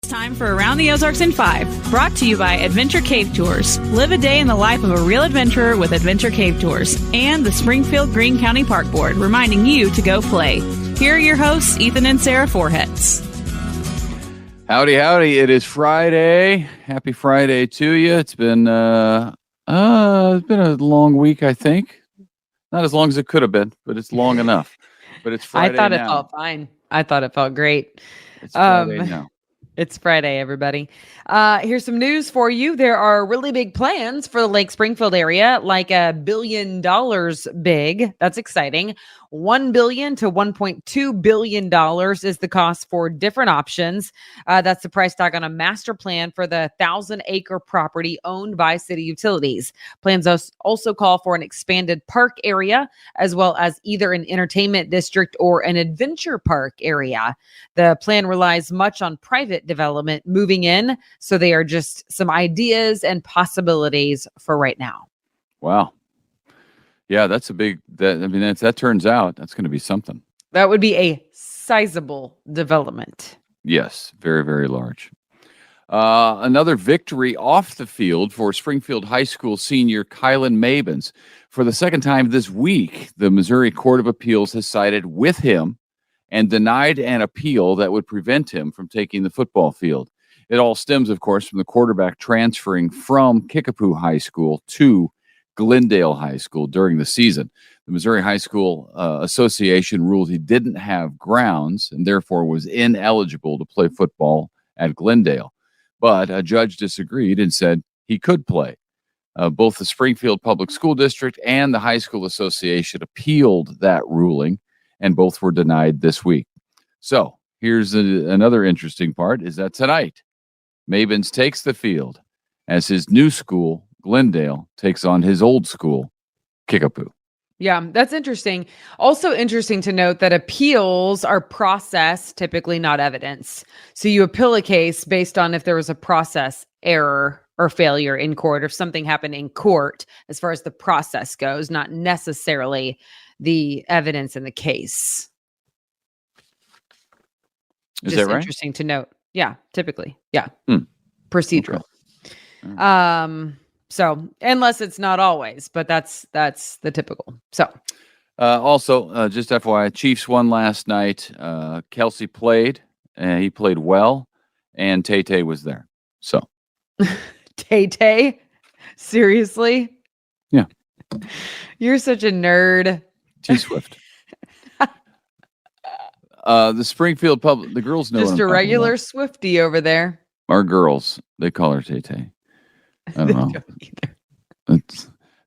Time for Around the Ozarks in 5, brought to you by Adventure Cave Tours. Live a day in the life of a real adventurer with Adventure Cave Tours and the Springfield Greene County Park Board, reminding you to go play. Here are your hosts, Ethan and Sarah Foreheads. Howdy, howdy. It is Friday. Happy Friday to you. It's been a long week, I think. Not as long as it could have been, but it's long enough. But it's Friday I thought now. It felt fine. I thought it felt great. It's Friday now. It's Friday, everybody. Here's some news for you. There are really big plans for the Lake Springfield area, like $1 billion big. That's exciting. $1 billion to $1.2 billion is the cost for different options. That's the price tag on a master plan for the 1,000-acre property owned by city utilities. Plans also call for an expanded park area, as well as either an entertainment district or an adventure park area. The plan relies much on private development moving in, so they are just some ideas and possibilities for right now. Wow. Yeah, that's a big, that turns out, that's going to be something. That would be a sizable development. Yes, very, very large. Another victory off the field for Springfield High School senior Kylan Mabens. For the second time this week, the Missouri Court of Appeals has sided with him and denied an appeal that would prevent him from taking the football field. It all stems, of course, from the quarterback transferring from Kickapoo High School to Glendale High School during the season. The Missouri High School Association ruled he didn't have grounds and therefore was ineligible to play football at Glendale. But a judge disagreed and said he could play. Both the Springfield Public School District and the High School Association appealed that ruling, and both were denied this week. So here's another interesting part, is that tonight, Mabens takes the field as his new school, Glendale, takes on his old school, Kickapoo. Yeah, that's interesting. Also interesting to note that appeals are process, typically not evidence. So you appeal a case based on if there was a process error or failure in court, or if something happened in court as far as the process goes, not necessarily the evidence in the case. Is Just that right? Interesting to note. Yeah, typically. Yeah. Procedural. Okay. So unless it's not always, but that's the typical. So also, just FYI, Chiefs won last night. Kelsey played, and he played well, and Tay-Tay was there. So Tay-Tay? Seriously? Yeah. You're such a nerd. T-Swift. The Springfield Public, the girls know. Just a regular Swiftie over there. Our girls, they call her Tay-Tay. I don't know.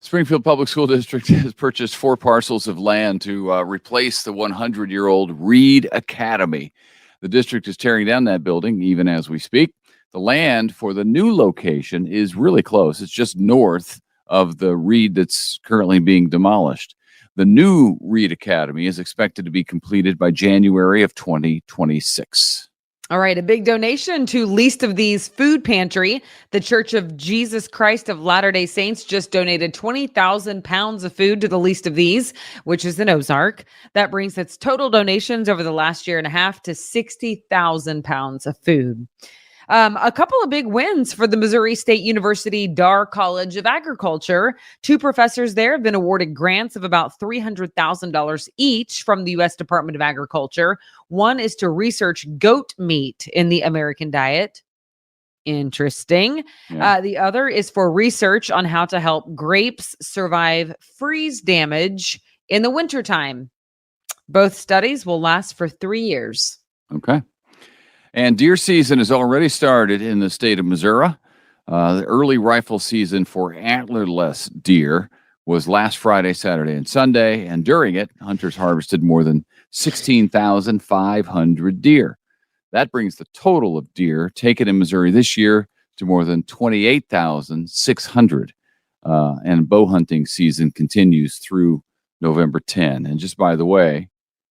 Springfield Public School District has purchased 4 parcels of land to replace the 100-year-old Reed Academy. The district is tearing down that building even as we speak. The land for the new location is really close. It's just north of the Reed that's currently being demolished. The new Reed Academy is expected to be completed by January of 2026. All right, a big donation to Least of These Food Pantry. The Church of Jesus Christ of Latter-day Saints just donated 20,000 pounds of food to the Least of These, which is in Ozark. That brings its total donations over the last year and a half to 60,000 pounds of food. A couple of big wins for the Missouri State University Dar College of Agriculture. 2 professors there have been awarded grants of about $300,000 each from the U.S. Department of Agriculture. One is to research goat meat in the American diet. Interesting. Yeah. The other is for research on how to help grapes survive freeze damage in the wintertime. Both studies will last for 3 years. Okay. And deer season has already started in the state of Missouri. The early rifle season for antlerless deer was last Friday, Saturday, and Sunday. And during it, hunters harvested more than 16,500 deer. That brings the total of deer taken in Missouri this year to more than 28,600. And bow hunting season continues through November 10. And just by the way,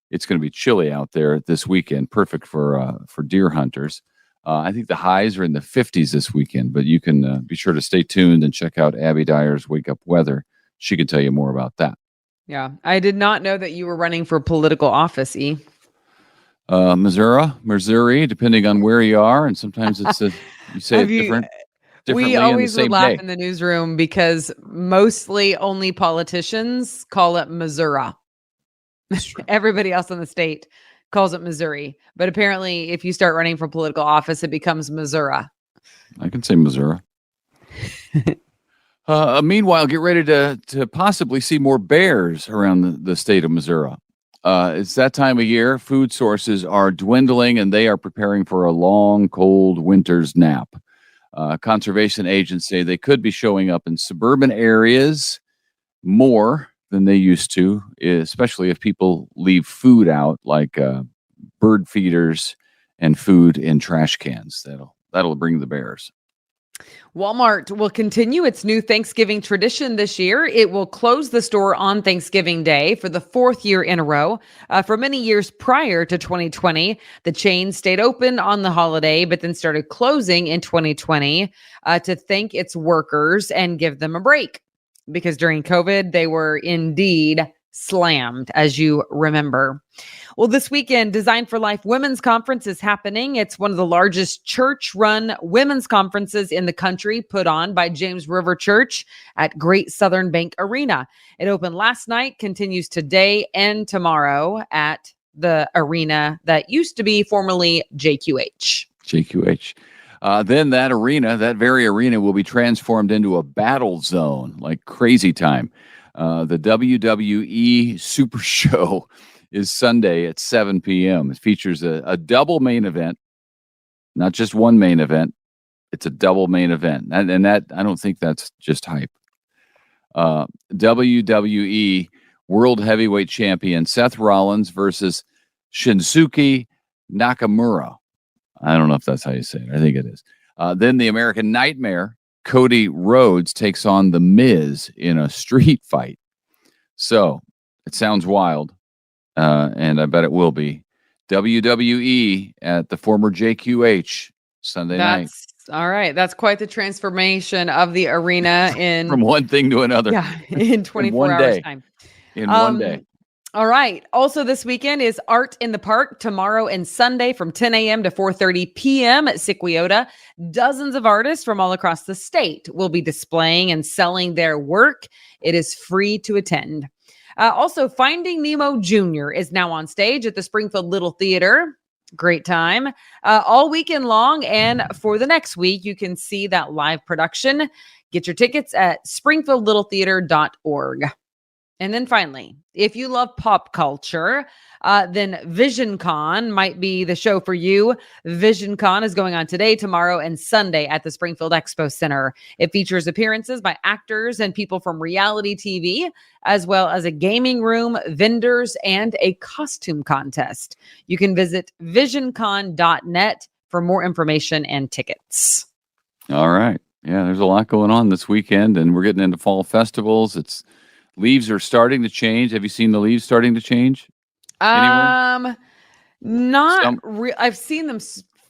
it's going to be chilly out there this weekend, perfect for deer hunters. I think the highs are in the 50s this weekend, but you can be sure to stay tuned and check out Abby Dyer's Wake Up Weather. She can tell you more about that. Yeah, I did not know that you were running for political office, E. Missouri, depending on where you are, and sometimes you say it We differently in the always would same laugh day. in the newsroom because mostly only politicians call it Missouri. That's true. Everybody else in the state calls it Missouri. But apparently, if you start running for political office, it becomes Missouri. I can say Missouri. Meanwhile, get ready to possibly see more bears around the state of Missouri. It's that time of year. Food sources are dwindling, and they are preparing for a long, cold winter's nap. Conservation agents say they could be showing up in suburban areas more than they used to, especially if people leave food out, like bird feeders and food in trash cans. That'll bring the bears. Walmart will continue its new Thanksgiving tradition this year. It will close the store on Thanksgiving Day for the fourth year in a row. For many years prior to 2020, the chain stayed open on the holiday, but then started closing in 2020 to thank its workers and give them a break. Because during COVID, they were indeed slammed, as you remember. Well, this weekend, Design for Life Women's Conference is happening. It's one of the largest church-run women's conferences in the country, put on by James River Church at Great Southern Bank Arena. It opened last night, continues today and tomorrow at the arena that used to be formerly JQH. JQH. Then that very arena will be transformed into a battle zone, like crazy time. The WWE Super Show is Sunday at 7 p.m. It features a double main event, not just one main event. It's a double main event. And that, I don't think that's just hype. WWE World Heavyweight Champion Seth Rollins versus Shinsuke Nakamura. I don't know if that's how you say it. I think it is. Then the American Nightmare, Cody Rhodes, takes on The Miz in a street fight. So it sounds wild, and I bet it will be. WWE at the former JQH Sunday night. All right. That's quite the transformation of the arena from one thing to another. Yeah, in 24 hours time. In one day. All right. Also this weekend is Art in the Park tomorrow and Sunday from 10 a.m. to 4:30 p.m. at Sequiota. Dozens of artists from all across the state will be displaying and selling their work. It is free to attend. Also, Finding Nemo Jr. is now on stage at the Springfield Little Theater. Great time. All weekend long. And for the next week, you can see that live production. Get your tickets at springfieldlittletheater.org. And then finally, if you love pop culture, then VisionCon might be the show for you. VisionCon is going on today, tomorrow, and Sunday at the Springfield Expo Center. It features appearances by actors and people from reality TV, as well as a gaming room, vendors, and a costume contest. You can visit visioncon.net for more information and tickets. All right. Yeah, there's a lot going on this weekend, and we're getting into fall festivals. Leaves are starting to change. Have you seen the leaves starting to change? I've seen them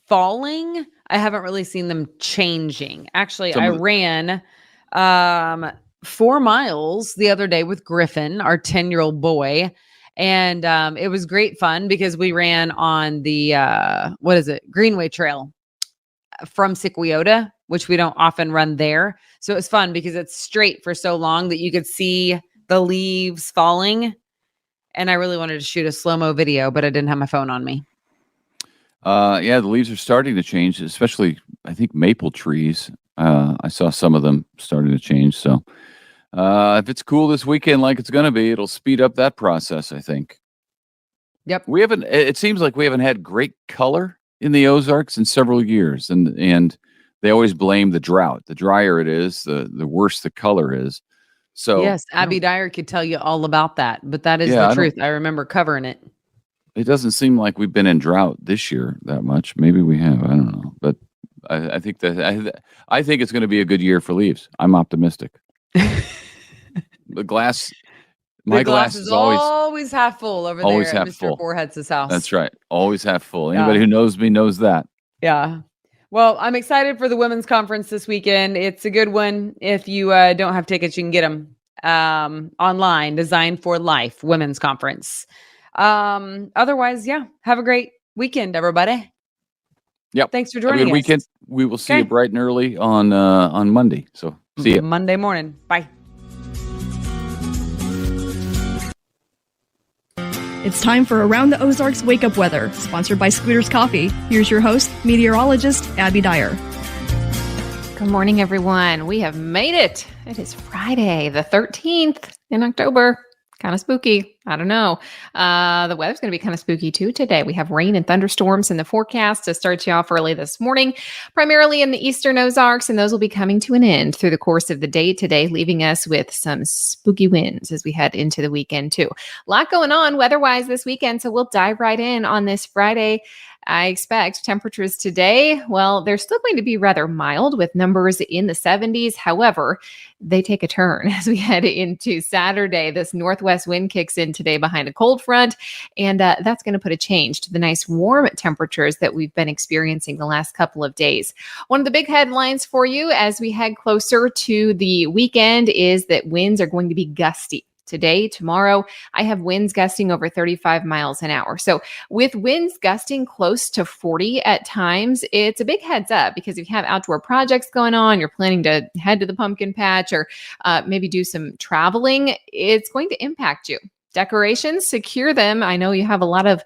falling. I haven't really seen them changing. Actually, I ran 4 miles the other day with Griffin, our 10-year-old boy. And it was great fun because we ran on the, Greenway Trail from Sequiota, which we don't often run there. So it was fun because it's straight for so long that you could see the leaves falling. And I really wanted to shoot a slow-mo video, but I didn't have my phone on me. Yeah, the leaves are starting to change, especially, I think, maple trees. I saw some of them starting to change. So if it's cool this weekend like it's going to be, it'll speed up that process, I think. Yep. It seems like we haven't had great color in the Ozarks in several years. And they always blame the drought. The drier it is, the worse the color is. So yes, Abby Dyer could tell you all about that, but that is the truth. I remember covering it. It doesn't seem like we've been in drought this year that much. Maybe we have. I don't know, but I think it's going to be a good year for leaves. I'm optimistic. My glass is always half full over there at Mr. Forehead's house. That's right, always half full. Anybody who knows me knows that. Yeah. Well, I'm excited for the women's conference this weekend. It's a good one. If you don't have tickets, you can get them online. Design for Life Women's Conference. Otherwise, have a great weekend, everybody. Yep. Thanks for Have a joining good us. weekend. We will see you Okay. bright and early on Monday. So see you. Monday morning. Bye. It's time for Around the Ozarks Wake Up Weather, sponsored by Scooters Coffee. Here's your host, meteorologist Abby Dyer. Good morning, everyone. We have made it. It is Friday, the 13th in October. Kind of spooky. I don't know. The weather's going to be kind of spooky too today. We have rain and thunderstorms in the forecast to start you off early this morning, primarily in the eastern Ozarks, and those will be coming to an end through the course of the day today, leaving us with some spooky winds as we head into the weekend too. A lot going on weather-wise this weekend, so we'll dive right in on this Friday. I expect temperatures today, well, they're still going to be rather mild with numbers in the 70s. However, they take a turn as we head into Saturday. This northwest wind kicks in today behind a cold front, and that's going to put a change to the nice warm temperatures that we've been experiencing the last couple of days. One of the big headlines for you as we head closer to the weekend is that winds are going to be gusty. Today, tomorrow, I have winds gusting over 35 miles an hour. So with winds gusting close to 40 at times, it's a big heads up because if you have outdoor projects going on, you're planning to head to the pumpkin patch or maybe do some traveling, it's going to impact you. Decorations, secure them. I know you have a lot of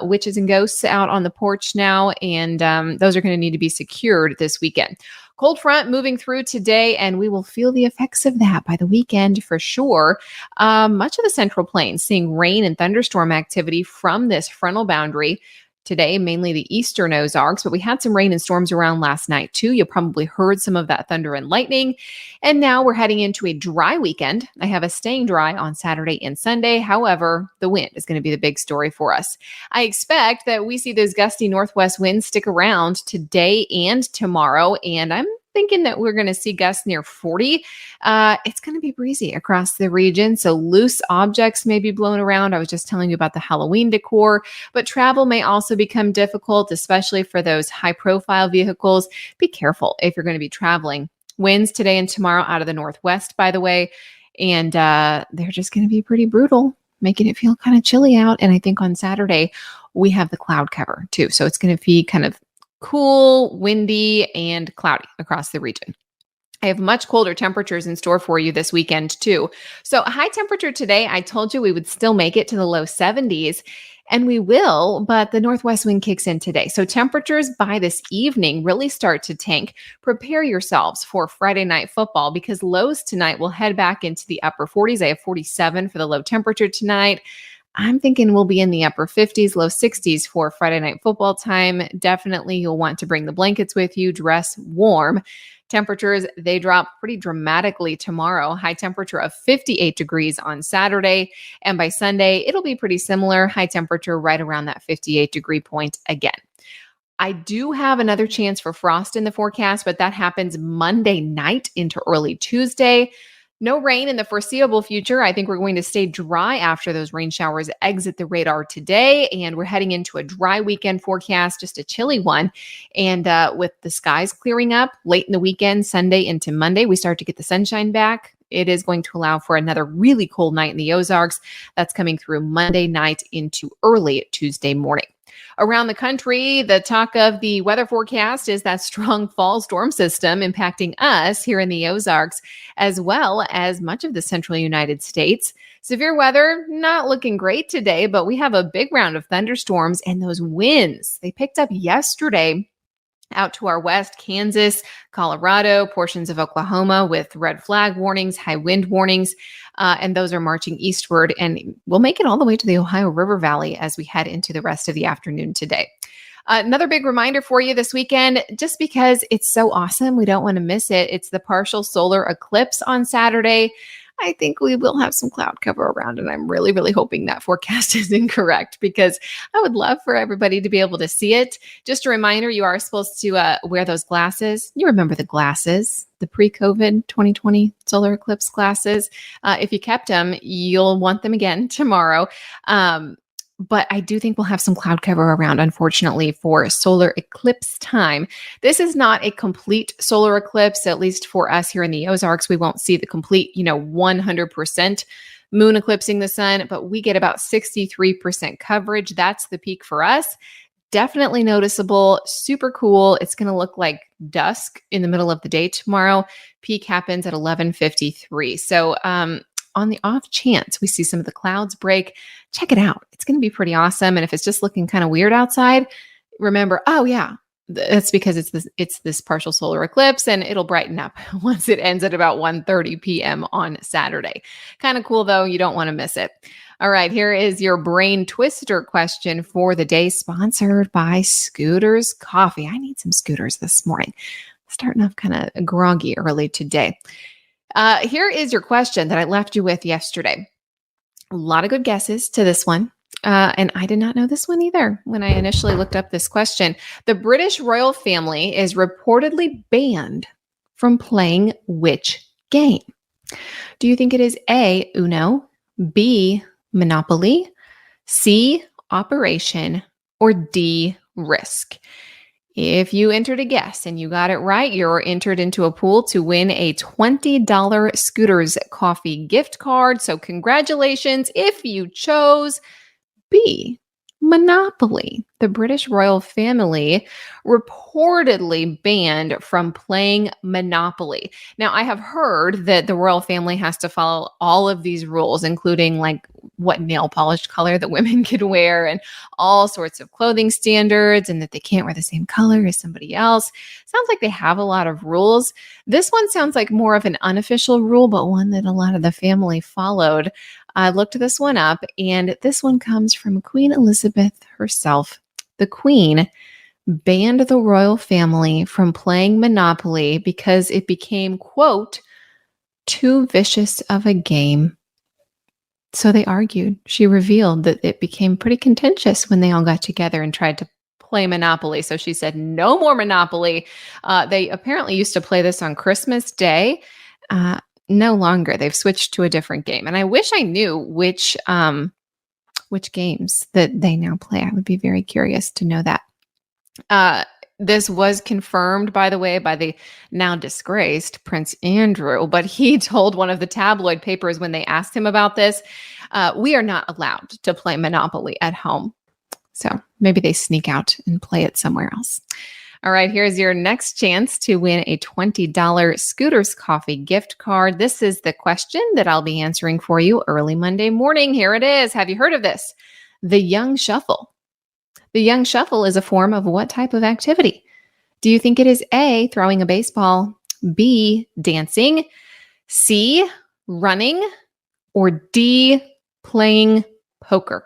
witches and ghosts out on the porch now, and those are going to need to be secured this weekend. Cold front moving through today, and we will feel the effects of that by the weekend for sure. Much of the Central Plains seeing rain and thunderstorm activity from this frontal boundary. Today, mainly the eastern Ozarks, but we had some rain and storms around last night too. You probably heard some of that thunder and lightning. And now we're heading into a dry weekend. I have us staying dry on Saturday and Sunday. However, the wind is going to be the big story for us. I expect that we see those gusty northwest winds stick around today and tomorrow. And I'm thinking that we're going to see gusts near 40. It's going to be breezy across the region. So loose objects may be blown around. I was just telling you about the Halloween decor, but travel may also become difficult, especially for those high profile vehicles. Be careful if you're going to be traveling. Winds today and tomorrow out of the northwest, by the way, and they're just going to be pretty brutal, making it feel kind of chilly out. And I think on Saturday, we have the cloud cover too. So it's going to be kind of cool, windy, and cloudy across the region. I have much colder temperatures in store for you this weekend too. So a high temperature today, I told you we would still make it to the low 70s, and we will, but the northwest wind kicks in today. So temperatures by this evening really start to tank. Prepare yourselves for Friday night football because lows tonight will head back into the upper 40s. I have 47 for the low temperature tonight. I'm thinking we'll be in the upper 50s, low 60s for Friday night football time. Definitely you'll want to bring the blankets with you, dress warm. Temperatures, they drop pretty dramatically tomorrow. High temperature of 58 degrees on Saturday. And by Sunday, it'll be pretty similar. High temperature right around that 58 degree point again. I do have another chance for frost in the forecast, but that happens Monday night into early Tuesday. No rain in the foreseeable future. I think we're going to stay dry after those rain showers exit the radar today. And we're heading into a dry weekend forecast, just a chilly one. And with the skies clearing up late in the weekend, Sunday into Monday, we start to get the sunshine back. It is going to allow for another really cold night in the Ozarks. That's coming through Monday night into early Tuesday morning. Around the country, the talk of the weather forecast is that strong fall storm system impacting us here in the Ozarks, as well as much of the central United States. Severe weather, not looking great today, but we have a big round of thunderstorms and those winds. They picked up yesterday out to our west, Kansas, Colorado, portions of Oklahoma with red flag warnings, high wind warnings, and those are marching eastward. And we'll make it all the way to the Ohio River Valley as we head into the rest of the afternoon today. Another big reminder for you this weekend, just because it's so awesome, we don't want to miss it. It's the partial solar eclipse on Saturday. I think we will have some cloud cover around, and I'm really, really hoping that forecast is incorrect because I would love for everybody to be able to see it. Just a reminder, you are supposed to wear those glasses. You remember the glasses, the pre-COVID 2020 solar eclipse glasses. If you kept them, you'll want them again tomorrow. But I do think we'll have some cloud cover around, unfortunately, for solar eclipse time. This is not a complete solar eclipse, at least for us here in the Ozarks. We won't see the complete, 100% moon eclipsing the sun, but we get about 63% coverage. That's the peak for us. definitely noticeable, super cool. It's going to look like dusk in the middle of the day tomorrow. Peak happens at 11:53. So on the off chance we see some of the clouds break, check it out. It's going to be pretty awesome. And if it's just looking kind of weird outside, remember, oh yeah, that's because it's this partial solar eclipse, and it'll brighten up once it ends at about 1:30 p.m. on Saturday. Kind of cool though. You don't want to miss it. All right, here is your brain twister question for the day, sponsored by Scooters Coffee. I need some Scooters this morning. Starting off kind of groggy early today. Here is your question that I left you with yesterday. A lot of good guesses to this one. And I did not know this one either when I initially looked up this question. The British royal family is reportedly banned from playing which game? Do you think it is A, Uno, B, Monopoly, C, Operation, or D, Risk? If you entered a guess and you got it right, you're entered into a pool to win a $20 Scooters Coffee gift card. So congratulations if you chose B, Monopoly. The British royal family reportedly banned from playing Monopoly. Now, I have heard that the royal family has to follow all of these rules, including like what nail polish color that women could wear and all sorts of clothing standards, and that they can't wear the same color as somebody else. Sounds like they have a lot of rules. This one sounds like more of an unofficial rule, but one that a lot of the family followed. I looked this one up, and this one comes from Queen Elizabeth herself. The Queen banned the royal family from playing Monopoly because it became, quote, too vicious of a game. So they argued. She revealed that it became pretty contentious when they all got together and tried to play Monopoly. So she said, no more Monopoly. They apparently used to play this on Christmas Day. No longer. They've switched to a different game. And I wish I knew which games that they now play. I would be very curious to know that. This was confirmed, by the way, by the now disgraced Prince Andrew, but he told one of the tabloid papers when they asked him about this, we are not allowed to play Monopoly at home. So maybe they sneak out and play it somewhere else. All right, here's your next chance to win a $20 Scooters Coffee gift card. This is the question that I'll be answering for you early Monday morning. Here it is. Have you heard of this? The Young Shuffle. The Young Shuffle is a form of what type of activity? Do you think it is A, throwing a baseball, B, dancing, C, running, or D, playing poker?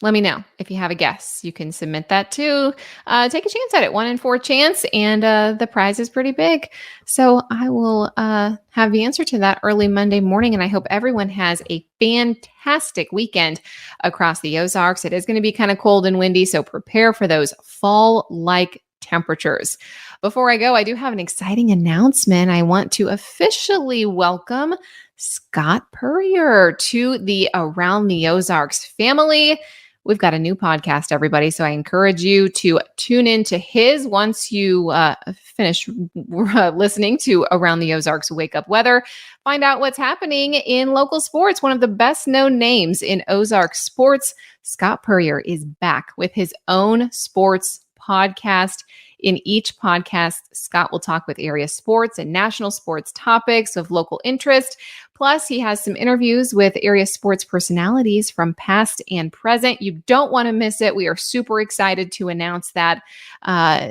Let me know if you have a guess. You can submit that too. Take a chance at it. 1 in 4 chance, and the prize is pretty big. So I will have the answer to that early Monday morning, and I hope everyone has a fantastic weekend across the Ozarks. It is going to be kind of cold and windy, so prepare for those fall-like temperatures. Before I go, I do have an exciting announcement. I want to officially welcome Scott Puryear to the Around the Ozarks family. We've got a new podcast, everybody, so I encourage you to tune into his once you finish listening to Around the Ozarks Wake Up Weather. Find out what's happening in local sports. One of the best-known names in Ozark sports, Scott Puryear, is back with his own sports podcast. In each podcast, Scott will talk with area sports and national sports topics of local interest. Plus, he has some interviews with area sports personalities from past and present. You don't want to miss it. We are super excited to announce that.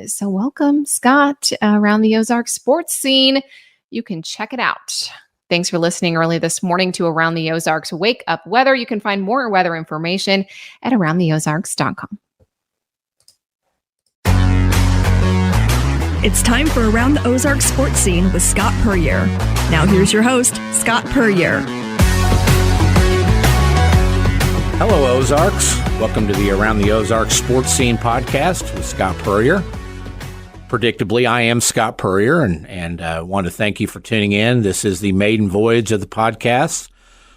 So welcome, Scott, Around the Ozark sports scene. You can check it out. Thanks for listening early this morning to Around the Ozarks Wake Up Weather. You can find more weather information at aroundtheozarks.com. It's time for Around the Ozarks sports scene with Scott Puryear. Now here's your host, Scott Puryear. Hello, Ozarks. Welcome to the Around the Ozarks sports scene podcast with Scott Puryear. Predictably, I am Scott Puryear, and want to thank you for tuning in. This is the maiden voyage of the podcast.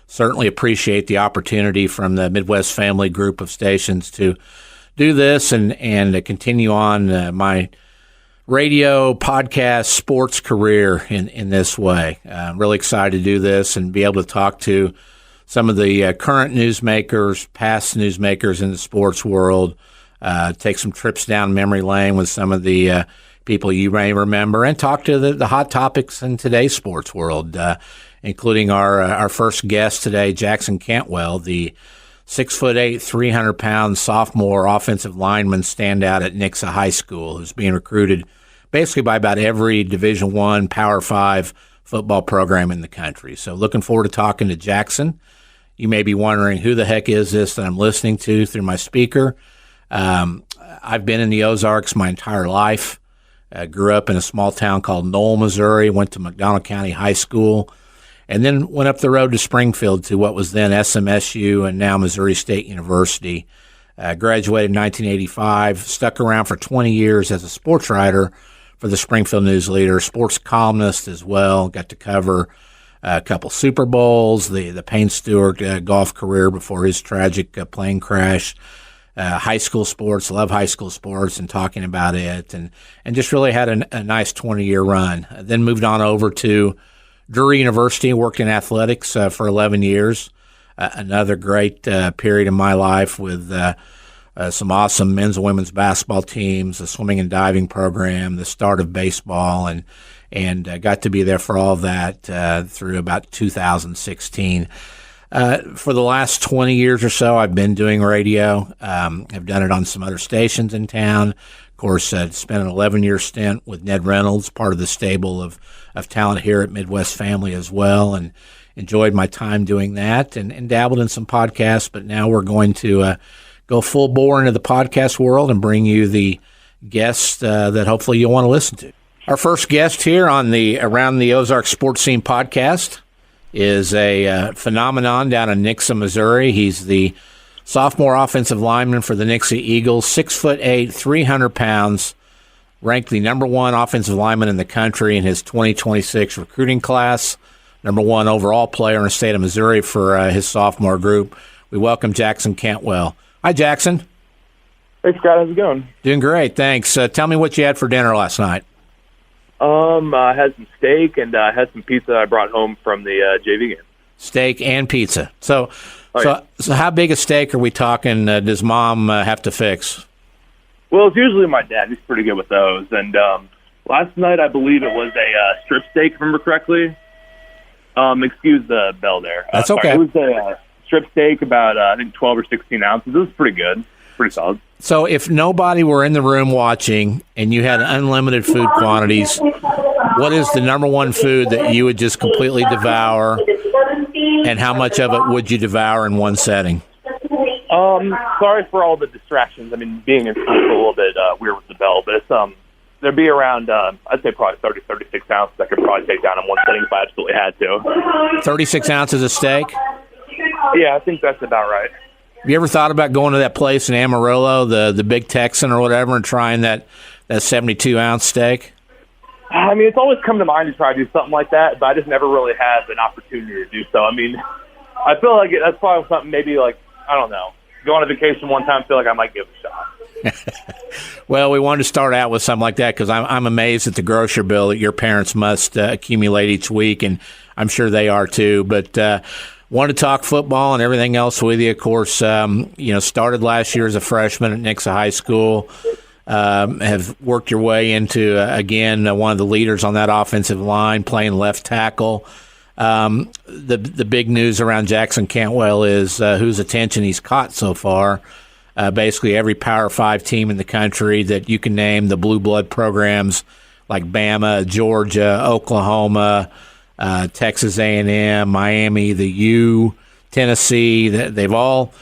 Certainly appreciate the opportunity from the Midwest Family group of stations to do this and to continue on my radio, podcast, sports career in this way. I'm really excited to do this and be able to talk to some of the current newsmakers, past newsmakers in the sports world, take some trips down memory lane with some of the people you may remember, and talk to the hot topics in today's sports world, including our first guest today, Jackson Cantwell, the 6'8", 300-pound sophomore offensive lineman standout at Nixa High School, who's being recruited basically by about every Division I, Power 5 football program in the country. So looking forward to talking to Jackson. You may be wondering, who the heck is this that I'm listening to through my speaker? I've been in the Ozarks my entire life. Grew up in a small town called Knoll, Missouri, went to McDonald County High School, and then went up the road to Springfield to what was then SMSU and now Missouri State University. Graduated in 1985, stuck around for 20 years as a sports writer for the Springfield News Leader, sports columnist as well. Got to cover a couple Super Bowls, the Payne Stewart golf career before his tragic plane crash. High school sports, love high school sports and talking about it, and just really had a nice 20-year run. Then moved on over to Drury University, worked in athletics for 11 years. Another great period in my life with some awesome men's and women's basketball teams, a swimming and diving program, the start of baseball, and got to be there for all of that through about 2016. For the last 20 years or so, I've been doing radio. I've done it on some other stations in town. Of course, spent an 11-year stint with Ned Reynolds, part of the stable of talent here at Midwest Family as well, and enjoyed my time doing that and dabbled in some podcasts. But now we're going to go full bore into the podcast world and bring you the guests that hopefully you'll want to listen to. Our first guest here on the Around the Ozarks Sports Scene podcast is a phenomenon down in Nixa, Missouri. He's the sophomore offensive lineman for the Nixa Eagles, 6'8", 300 pounds, ranked the number one offensive lineman in the country in his 2026 recruiting class, number one overall player in the state of Missouri for his sophomore group. We welcome Jackson Cantwell. Hi, Jackson. Hey, Scott. How's it going? Doing great, thanks. Tell me what you had for dinner last night. I had some steak and I had some pizza I brought home from the JV game. Steak and pizza. So how big a steak are we talking? Does Mom have to fix? Well, it's usually my dad. He's pretty good with those. And last night, I believe it was a strip steak, if I remember correctly. Excuse the bell there. That's okay. It was a strip steak, about, I think, 12 or 16 ounces. It was pretty good. Pretty solid. So if nobody were in the room watching and you had unlimited food quantities, what is the number one food that you would just completely devour, and how much of it would you devour in one setting? Sorry for all the distractions. I mean, being in school is a little bit weird with the bell, but it's, there'd be around, I'd say probably 30, 36 ounces I could probably take down in one setting if I absolutely had to. 36 ounces of steak? Yeah, I think that's about right. Have you ever thought about going to that place in Amarillo, the Big Texan or whatever, and trying that 72-ounce steak? I mean, it's always come to mind to try to do something like that, but I just never really had an opportunity to do so. I mean, I feel like that's probably something maybe like, I don't know, go on a vacation one time, feel like I might give it a shot. Well, we wanted to start out with something like that because I'm amazed at the grocery bill that your parents must accumulate each week, and I'm sure they are too. But wanted to talk football and everything else with you. Of course, started last year as a freshman at Nixa High School. Have worked your way into, again, one of the leaders on that offensive line, playing left tackle. The big news around Jackson Cantwell is whose attention he's caught so far. Basically every Power 5 team in the country that you can name, the blue blood programs like Bama, Georgia, Oklahoma, Texas A&M, Miami, the U, Tennessee, they've all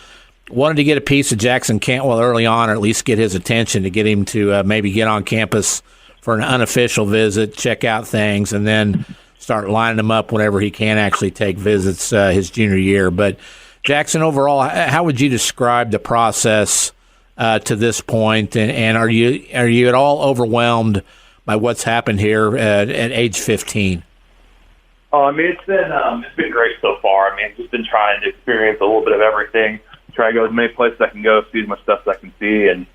wanted to get a piece of Jackson Cantwell early on, or at least get his attention to get him to maybe get on campus for an unofficial visit, check out things, and then start lining him up whenever he can actually take visits his junior year. But Jackson, overall, how would you describe the process to this point, and are you at all overwhelmed by what's happened here at age 15? Oh, I mean, it's been great so far. I mean, I've just been trying to experience a little bit of everything, try to go as many places I can go, see as much stuff as I can see. And,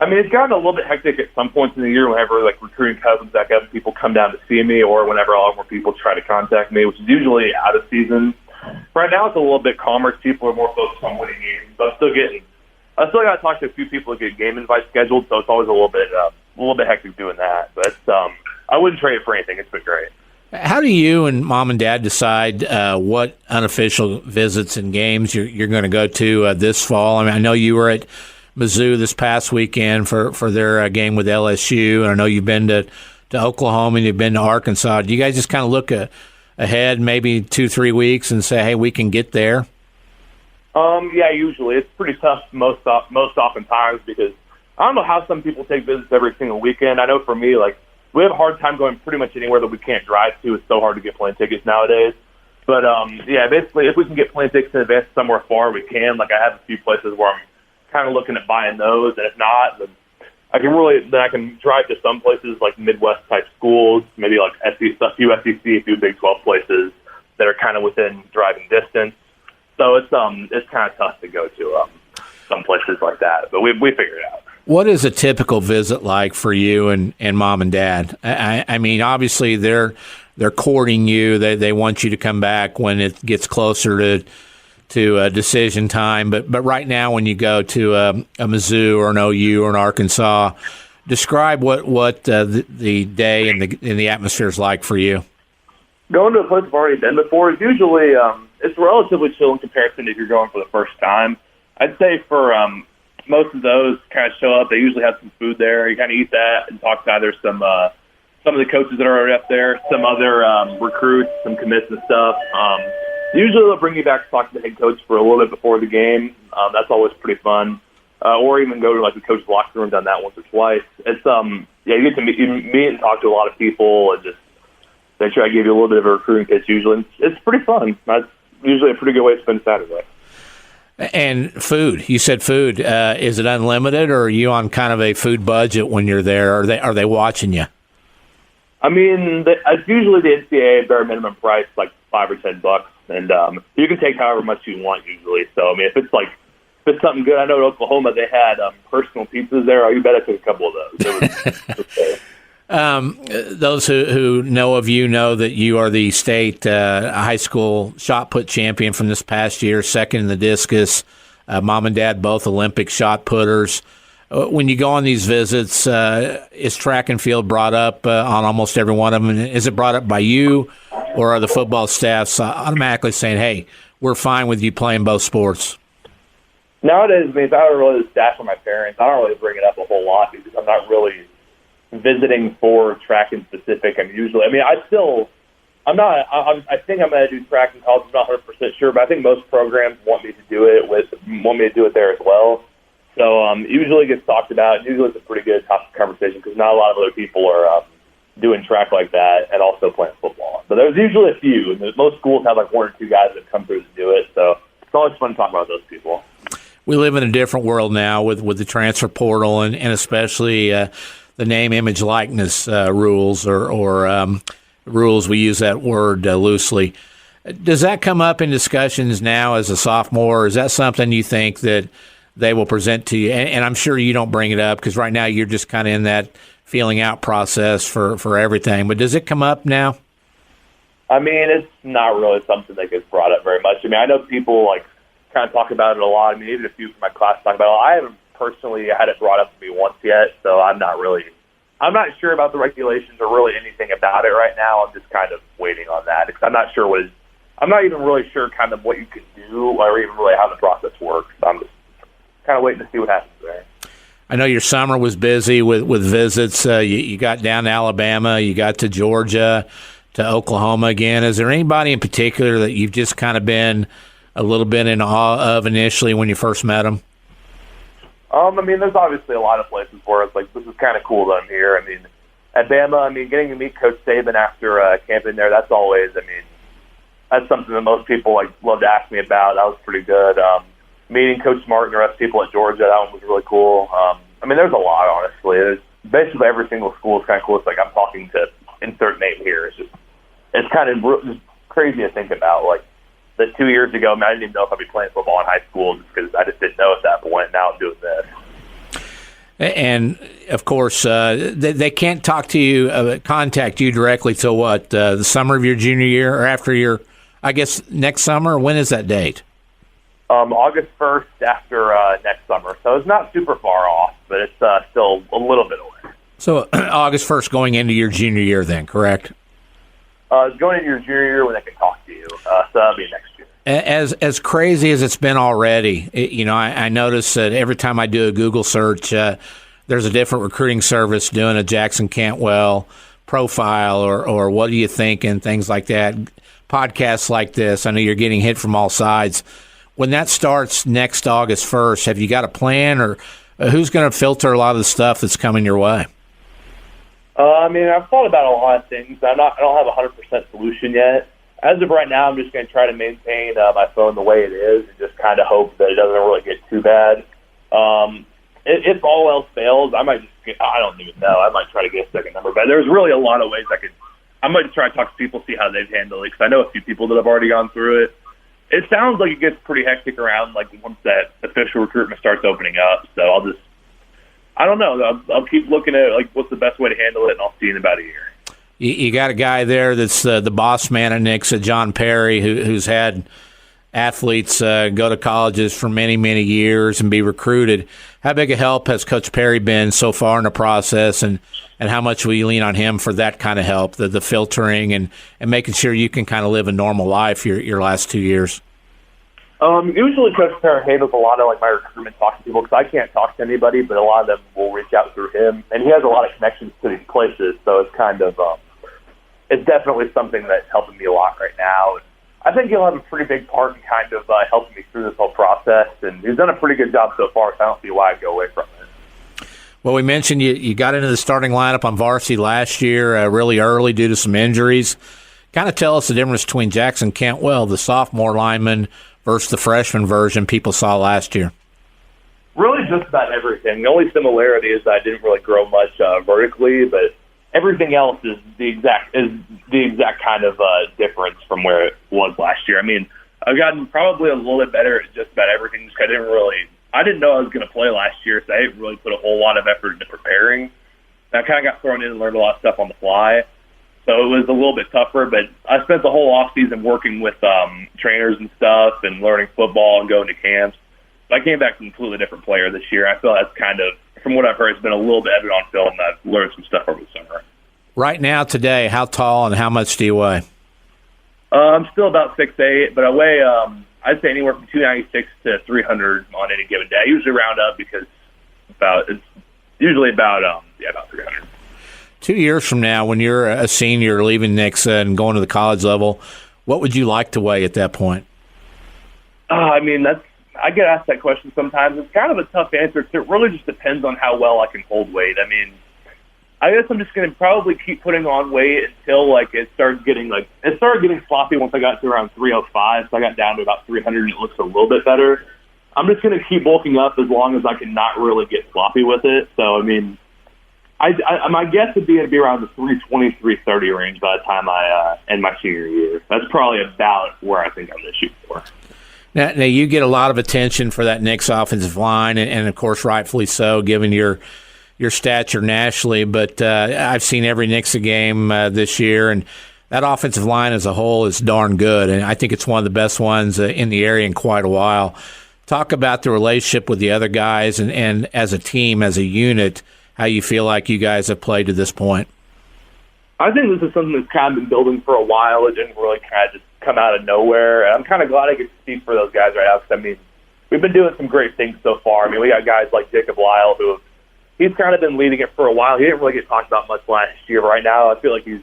I mean, it's gotten a little bit hectic at some points in the year whenever, like, recruiting cousins, I have people come down to see me, or whenever I'll have more people try to contact me, which is usually out of season. Right now it's a little bit calmer. People are more focused on winning games, but I'm still getting I still got to talk to a few people to get game invites scheduled, so it's always a little bit hectic doing that. But I wouldn't trade it for anything. It's been great. How do you and mom and dad decide what unofficial visits and games you're going to go to this fall? I mean, I know you were at Mizzou this past weekend for their game with LSU, and I know you've been to Oklahoma and you've been to Arkansas. Do you guys just kind of look ahead maybe 2-3 weeks and say, hey, we can get there? Yeah, usually. It's pretty tough most oftentimes because I don't know how some people take visits every single weekend. I know for me, like, we have a hard time going pretty much anywhere that we can't drive to. It's so hard to get plane tickets nowadays. But, yeah, basically, if we can get plane tickets in advance somewhere far, we can. Like, I have a few places where I'm kind of looking at buying those, and if not, then I can drive to some places like Midwest-type schools, maybe like a few SEC, a few Big 12 places that are kind of within driving distance. So it's kind of tough to go to some places like that, but we figure it out. What is a typical visit like for you and mom and dad? I mean, obviously they're courting you. They want you to come back when it gets closer to decision time. But right now, when you go to a Mizzou or an OU or an Arkansas, describe what the day and the atmosphere is like for you. Going to a place I've already been before is usually it's relatively chill in comparison if you're going for the first time. I'd say for most of those kind of show up, they usually have some food there. You kind of eat that and talk to either some of the coaches that are already up there, some other recruits, some commits and stuff. Usually they'll bring you back to talk to the head coach for a little bit before the game. That's always pretty fun. Or even go to like the coach's locker room. Done that once or twice. It's yeah, you get to meet and talk to a lot of people and just they try to give you a little bit of a recruiting pitch usually. It's pretty fun. That's usually a pretty good way to spend Saturday. And food. You said food. Is it unlimited, or are you on kind of a food budget when you're there? Are they watching you? I mean, it's usually the NCAA bare minimum price, like $5 or $10, and you can take however much you want usually. So I mean, if it's something good, I know in Oklahoma they had personal pizzas there. Oh, you bet I took a couple of those. Those who know of you know that you are the state high school shot put champion from this past year, second in the discus. Mom and dad both Olympic shot putters. When you go on these visits, is track and field brought up on almost every one of them? Is it brought up by you, or are the football staffs automatically saying, hey, we're fine with you playing both sports? Nowadays, I mean, if I were really the staff or my parents, I don't really bring it up a whole lot because I'm not really visiting for track in specific. I mean, usually, I think I'm going to do track in college. I'm not 100% sure, but I think most programs want me to do it there as well. So usually it gets talked about. Usually it's a pretty good topic of conversation because not a lot of other people are doing track like that and also playing football. But there's usually a few. And most schools have like one or two guys that come through to do it. So it's always fun to talk about those people. We live in a different world now with the transfer portal and especially the name, image, likeness rules or rules. We use that word loosely. Does that come up in discussions now as a sophomore? Or is that something you think that they will present to you? And I'm sure you don't bring it up because right now you're just kind of in that feeling out process for everything. But does it come up now? I mean, it's not really something that gets brought up very much. I mean, I know people like kind of talk about it a lot. I mean, even a few from my class talk about it. I haven't personally had it brought up to me once yet, so I'm not sure about the regulations or really anything about it right now. I'm just kind of waiting on that because I'm not even really sure kind of what you can do or even really how the process works. I'm just kind of waiting to see what happens there. I know your summer was busy with visits. You got down to Alabama, you got to Georgia, to Oklahoma again. Is there anybody in particular that you've just kind of been a little bit in awe of initially when you first met them? I mean, there's obviously a lot of places where it's like, this is kind of cool that I'm here. I mean, at Bama, getting to meet Coach Saban after camping there, that's something that most people love to ask me about. That was pretty good. Meeting Coach Smart and the rest of the people at Georgia, that one was really cool. I mean, there's a lot, honestly. There's basically every single school is kind of cool. It's like I'm talking to insert name here. It's kind of just crazy to think about. Like, that 2 years ago, I didn't even know if I'd be playing football in high school just because I just didn't know at that point. Now I'm doing this. And, of course, they can't contact you directly till what, the summer of your junior year or after your, I guess, next summer? When is that date? August 1st after next summer. So it's not super far off, but it's still a little bit away. So August 1st going into your junior year then, correct? It's going into your junior year when they can talk to you. So that'll be next year. As crazy as it's been already, I notice that every time I do a Google search, there's a different recruiting service doing a Jackson Cantwell profile or what do you think and things like that. Podcasts like this, I know you're getting hit from all sides. When that starts next August 1st, have you got a plan or who's going to filter a lot of the stuff that's coming your way? I've thought about a lot of things. I don't have a 100% solution yet. As of right now, I'm just going to try to maintain my phone the way it is and just kind of hope that it doesn't really get too bad. If all else fails, I might I don't even know. I might try to get a second number. But there's really a lot of ways I might just try to talk to people, see how they've handled it, because I know a few people that have already gone through it. It sounds like it gets pretty hectic around once that official recruitment starts opening up. So I don't know. I'll keep looking at what's the best way to handle it, and I'll see in about a year. You got a guy there that's the boss man at Nixa, John Perry, who's had athletes go to colleges for many, many years and be recruited. How big a help has Coach Perry been so far in the process, and how much will you lean on him for that kind of help, the filtering and making sure you can kind of live a normal life your last 2 years? Usually Coach Perry handles a lot of my recruitment talking to people because I can't talk to anybody, but a lot of them will reach out through him, and he has a lot of connections to these places, so it's kind of it's definitely something that's helping me a lot right now. And I think he'll have a pretty big part in kind of helping me through this whole process, and he's done a pretty good job so far, so I don't see why I'd go away from it. Well, we mentioned you got into the starting lineup on varsity last year really early due to some injuries. Kind of tell us the difference between Jackson Cantwell, the sophomore lineman, versus the freshman version people saw last year. Really just about everything. The only similarity is that I didn't really grow much vertically, but everything else is the exact kind of difference from where it was last year. I've gotten probably a little bit better at just about everything. Just I didn't know I was going to play last year, so I didn't really put a whole lot of effort into preparing. And I kind of got thrown in and learned a lot of stuff on the fly. So it was a little bit tougher, but I spent the whole off season working with trainers and stuff and learning football and going to camps. But I came back a completely different player this year. I feel that's kind of, from what I've heard, it's been a little bit evident on film, and I've learned some stuff over the summer. Right now, today, how tall and how much do you weigh? I'm still about 6'8", but I weigh, I'd say anywhere from 296 to 300 on any given day. I usually round up because it's usually about 300. 2 years from now, when you're a senior leaving Nixa and going to the college level, what would you like to weigh at that point? I get asked that question sometimes. It's kind of a tough answer because it really just depends on how well I can hold weight. I guess I'm just going to probably keep putting on weight until it started getting sloppy once I got to around 305. So I got down to about 300 and it looks a little bit better. I'm just going to keep bulking up as long as I can not really get sloppy with it. So my guess would be it'd be around the 320, 330 range by the time I end my senior year. That's probably about where I think I'm going to shoot for. Now you get a lot of attention for that Nixa offensive line, and of course, rightfully so, given your stature nationally. But I've seen every Nixa game this year, and that offensive line as a whole is darn good, and I think it's one of the best ones in the area in quite a while. Talk about the relationship with the other guys, and as a team, as a unit, how you feel like you guys have played to this point. I think this is something that's kind of been building for a while. It didn't really kind of just come out of nowhere. And I'm kind of glad I get to speak for those guys right now because, we've been doing some great things so far. We got guys like Jacob Lyle he's kind of been leading it for a while. He didn't really get talked about much last year, but right now I feel like he's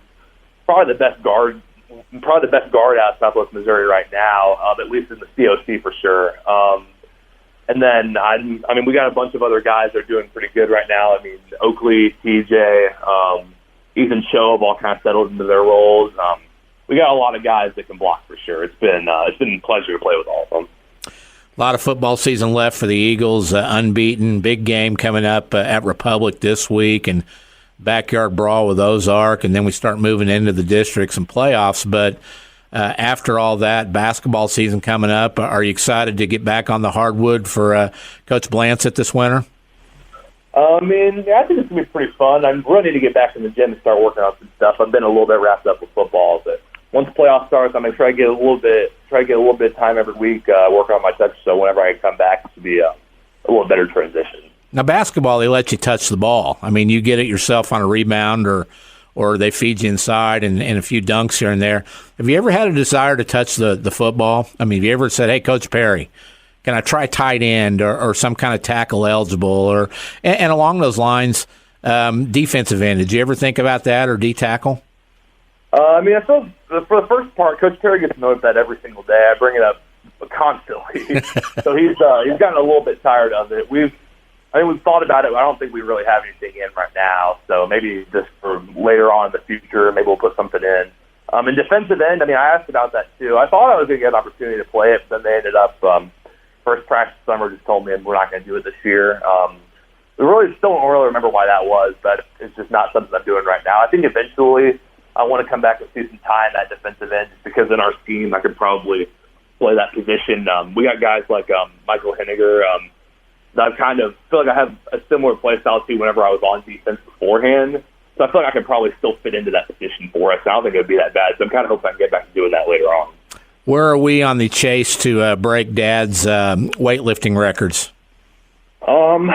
probably the best guard out of Southwest Missouri right now, at least in the COC for sure. And then, we got a bunch of other guys that are doing pretty good right now. Oakley, TJ, Ethan Cho have all kind of settled into their roles. We got a lot of guys that can block for sure. It's been a pleasure to play with all of them. A lot of football season left for the Eagles, unbeaten. Big game coming up at Republic this week, and backyard brawl with Ozark, and then we start moving into the districts and playoffs. But after all that, basketball season coming up, are you excited to get back on the hardwood for Coach Blancett this winter? I think it's going to be pretty fun. I'm ready to get back in the gym and start working on some stuff. I've been a little bit wrapped up with football, but once the playoffs starts, I'm going to try to get a little bit try to get a little bit of time every week working on my touch, so whenever I come back, it should be a little better transition. Now, basketball, they let you touch the ball. I mean, you get it yourself on a rebound or they feed you inside and a few dunks here and there. Have you ever had a desire to touch the football? I mean, have you ever said, hey, Coach Perry, can I try tight end or some kind of tackle eligible? And along those lines, defensive end, did you ever think about that or D-tackle? I mean, I feel for the first part, Coach Perry gets to notice that every single day. I bring it up constantly. So he's gotten a little bit tired of it. We've thought about it. I don't think we really have anything in right now. So maybe just for later on in the future, maybe we'll put something in. In defensive end, I mean, I asked about that too. I thought I was going to get an opportunity to play it, but then they ended up first practice summer just told me we're not going to do it this year. We really still don't really remember why that was, but it's just not something I'm doing right now. I think eventually I want to come back and see some time at defensive end just because in our scheme I could probably play that position. We got guys like Michael Henniger. I kind of feel like I have a similar play style to whenever I was on defense beforehand. So I feel like I could probably still fit into that position for us. I don't think it would be that bad. So I'm kind of hoping I can get back to doing that later on. Where are we on the chase to break Dad's weightlifting records? I'm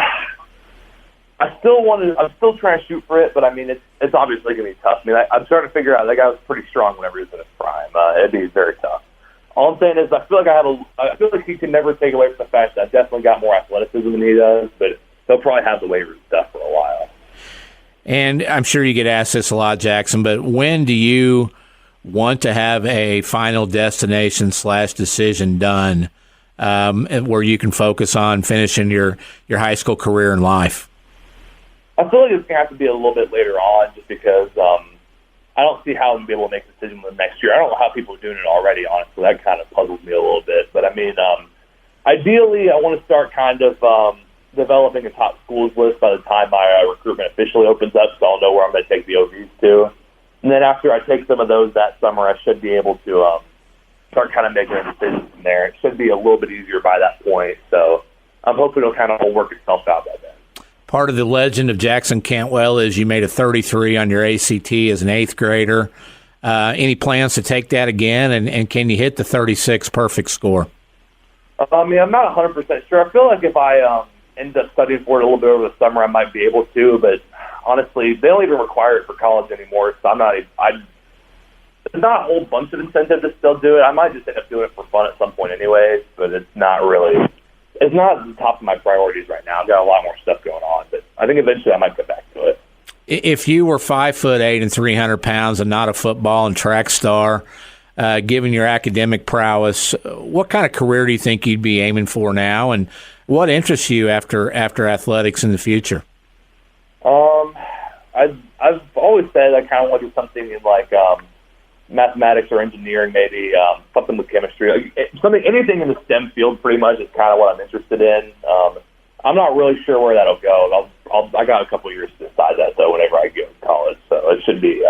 still trying to shoot for it, but I mean, it's obviously going to be tough. I mean, I'm starting to figure out that guy was pretty strong whenever he was in his prime. It'd be very tough. All I'm saying is I feel like he can never take away from the fact that I've definitely got more athleticism than he does, but he'll probably have the weight room stuff for a while. And I'm sure you get asked this a lot, Jackson, but when do you want to have a final destination / decision done where you can focus on finishing your high school career and life? I feel like it's going to have to be a little bit later on just because I don't see how I'm going to be able to make a decision the next year. I don't know how people are doing it already, honestly. That kind of puzzles me a little bit. But, I mean, ideally, I want to start kind of developing a top schools list by the time my recruitment officially opens up, so I'll know where I'm going to take the OVs to. And then after I take some of those that summer, I should be able to start kind of making a decision from there. It should be a little bit easier by that point. So I'm hoping it'll kind of all work itself out by then. Part of the legend of Jackson Cantwell is you made a 33 on your ACT as an 8th grader. Any plans to take that again, and can you hit the 36 perfect score? I mean, I'm not 100% sure. I feel like if I end up studying for it a little bit over the summer, I might be able to, but honestly, they don't even require it for college anymore, so there's not a whole bunch of incentive to still do it. I might just end up doing it for fun at some point anyways, but it's not at the top of my priorities right now. I've got a lot more stuff going on, but I think eventually I might get back to it. If you were 5'8" and 300 pounds and not a football and track star, given your academic prowess, what kind of career do you think you'd be aiming for now, and what interests you after athletics in the future? I've always said I kind of want to do something in like mathematics or engineering, maybe something with chemistry, anything in the STEM field. Pretty much is kind of what I'm interested in. I'm not really sure where that'll go. I got a couple of years to decide that though. Whenever I go to college, so it should be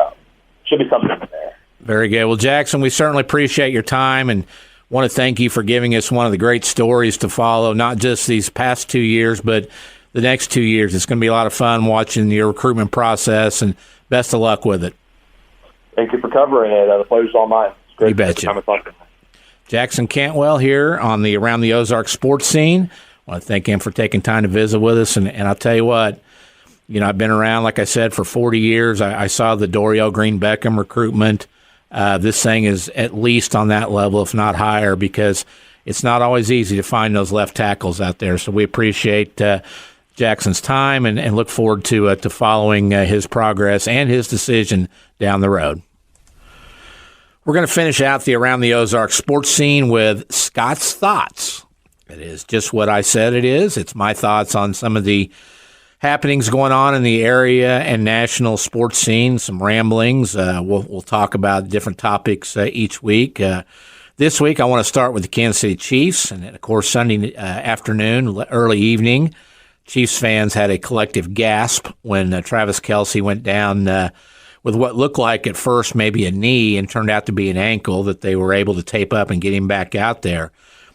something in there. Very good. Well, Jackson, we certainly appreciate your time and want to thank you for giving us one of the great stories to follow. Not just these past 2 years, but the next 2 years. It's going to be a lot of fun watching your recruitment process, and best of luck with it. Thank you for covering it. The pleasure's all mine. It's great. You betcha. Jackson Cantwell here on the Around the Ozarks sports scene. I want to thank him for taking time to visit with us. And I'll tell you what, I've been around, like I said, for 40 years. I saw the Dorial Green Beckham recruitment. This thing is at least on that level, if not higher, because it's not always easy to find those left tackles out there. So we appreciate Jackson's time and look forward to following his progress and his decision down the road. We're going to finish out the Around the Ozarks sports scene with Scott's Thoughts. It is just what I said it is. It's my thoughts on some of the happenings going on in the area and national sports scene, some ramblings. We'll talk about different topics each week. This week, I want to start with the Kansas City Chiefs. And, of course, Sunday afternoon, early evening, Chiefs fans had a collective gasp when Travis Kelce went down with what looked like at first maybe a knee and turned out to be an ankle that they were able to tape up and get him back out there.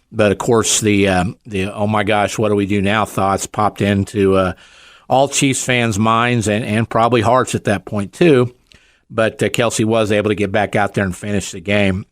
But, of course, the oh, my gosh, what do we do now thoughts popped into all Chiefs fans' minds and probably hearts at that point, too. But Kelce was able to get back out there and finish the game.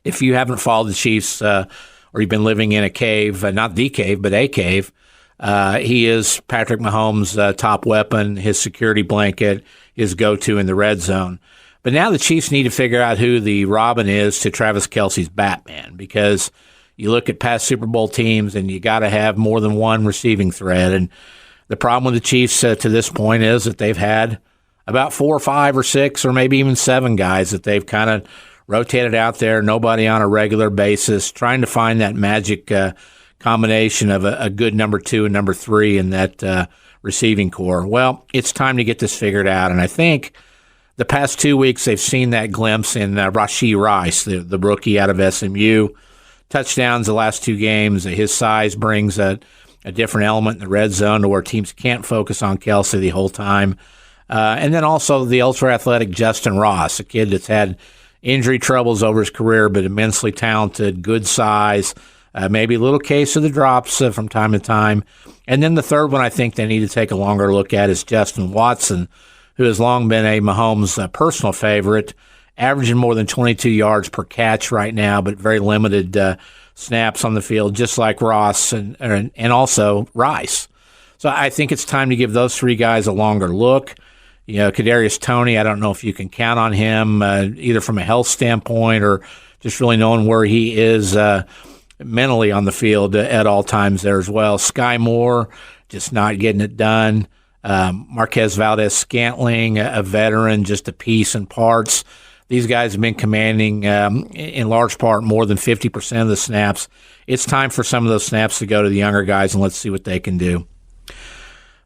If you haven't followed the Chiefs or you've been living in a cave, not the cave, but a cave, he is Patrick Mahomes' top weapon, his security blanket, his go-to in the red zone. But now the Chiefs need to figure out who the Robin is to Travis Kelce's Batman, because you look at past Super Bowl teams and you got to have more than one receiving threat. And the problem with the Chiefs to this point is that they've had about 4 or 5 or 6 or maybe even 7 guys that they've kind of rotated out there, nobody on a regular basis, trying to find that magic combination of a good number 2 and number 3 in that receiving core. Well, it's time to get this figured out, and I think the past 2 weeks they've seen that glimpse in Rashee Rice, the rookie out of SMU. Touchdowns the last 2 games. His size brings a different element in the red zone to where teams can't focus on Kelce the whole time. And then also the ultra-athletic Justin Ross, a kid that's had injury troubles over his career, but immensely talented, good size, maybe a little case of the drops from time to time. And then the third one I think they need to take a longer look at is Justin Watson, who has long been a Mahomes personal favorite, averaging more than 22 yards per catch right now, but very limited snaps on the field, just like Ross and also Rice. So I think it's time to give those 3 guys a longer look. You know, Kadarius Toney, I don't know if you can count on him either from a health standpoint or just really knowing where he is mentally on the field at all times there as well. Sky Moore, just not getting it done. Marquez Valdez-Scantling, a veteran, just a piece in parts. These guys have been commanding, in large part, more than 50% of the snaps. It's time for some of those snaps to go to the younger guys, and let's see what they can do.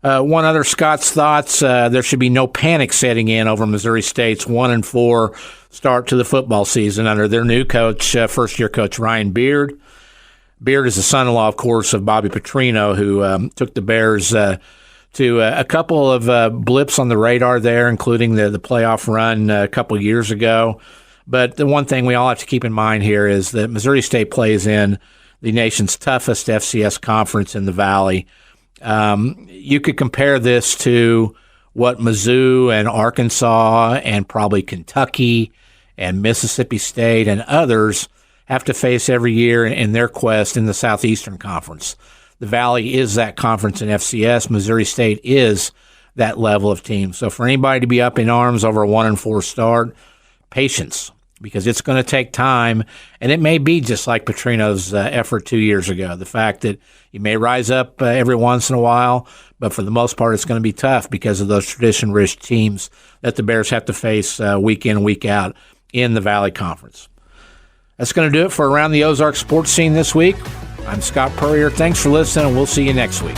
One other Scott's thoughts, there should be no panic setting in over Missouri State's 1-4 start to the football season under their new coach, first-year coach Ryan Beard. Beard is the son-in-law, of course, of Bobby Petrino, who took the Bears to a couple of blips on the radar there, including the playoff run a couple years ago. But the one thing we all have to keep in mind here is that Missouri State plays in the nation's toughest FCS conference in the Valley. You could compare this to what Mizzou and Arkansas and probably Kentucky and Mississippi State and others have to face every year in their quest in the Southeastern Conference. The Valley is that conference in FCS. Missouri State is that level of team. So for anybody to be up in arms over a 1-4 start, patience, because it's going to take time, and it may be just like Petrino's effort 2 years ago. The fact that you may rise up every once in a while, but for the most part it's going to be tough because of those tradition-rich teams that the Bears have to face week in, week out in the Valley Conference. That's going to do it for Around the Ozark Sports Scene this week. I'm Scott Puryear. Thanks for listening, and we'll see you next week.